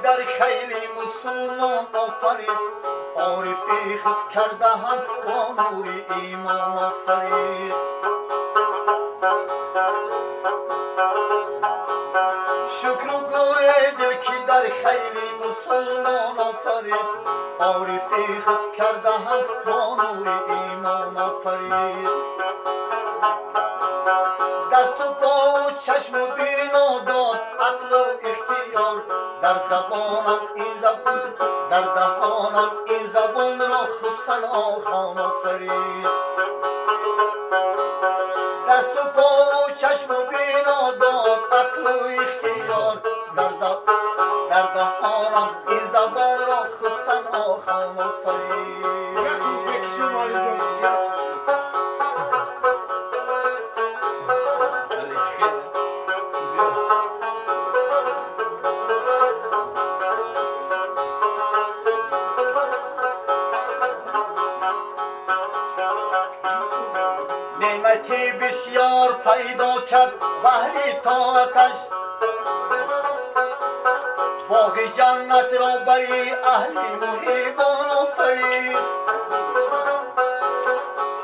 در خیلی مسلمان آفرید، عارفی خود کرده هم با نور ایمان آفرید. شکر و گوی دل که در خیلی مسلمان آفرید، عارفی خود کرده هم با نور ایمان آفرید. دست و پا و چشم و بینا داد عقل و اختیار، در زبانم این زبان در دهانم این زبان را خود ثنا خوان آفرید. دست و پا و چشم و بینا داد عقل و اختیار، در دهانم این زبان را خود ثنا خوان آفرید. نعمتی بسیار پیدا کرد بهر طاعتش، باغ جنت را برای اهل محبان آفرید.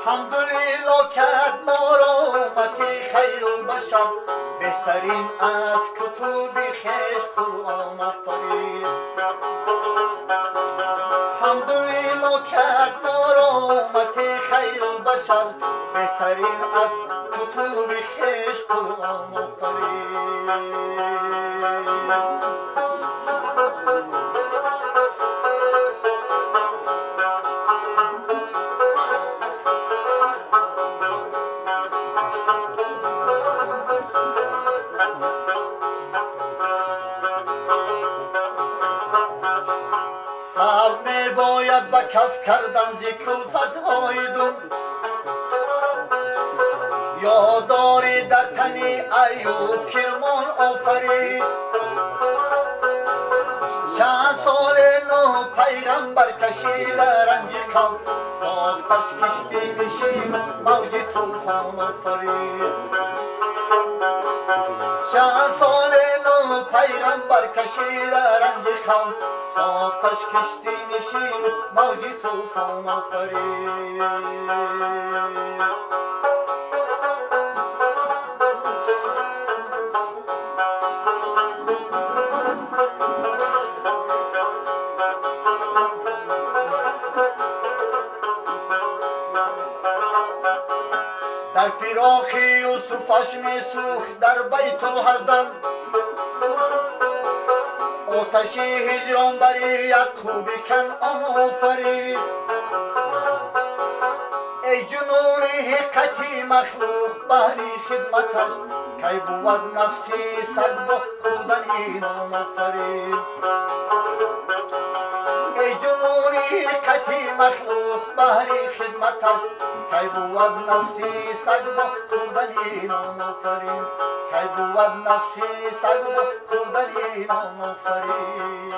حمدالله کرد ما را امتی خیر البشر، بهترین از کتب خویش قرآن آفرید. حمدالله کرد ما را امتی خیر البشر، بهترین از کتب خویش قرآن آفرید. صبر میباید به کف کردن ز کلفت‌های دون، یادداری در تن ایوب کرمان آفرید. چند سال نوح پیغمبر کشیده رنج قوم، ساختش کشتی نشین موج طوفان آفرید. چند سال نوح پیغمبر کشیده رنج قوم، ساختش کشتی نشین موج طوفان آفرید. در فراق یوسفش میسوخت در بیت الحزن، آتش هجران بر یعقوب کنعان آفرید. ای جنون حقیقتی مخلوق بهر خدمتش، کی بود نفسی سگ با خودن اینان آفرید. ای جنون حقیقتی مخلوق بهر خدمتش، کی بود نفسی سگ با خودن اینان آفرید. کی بود نفسی سگ با خودن اینان آفرید.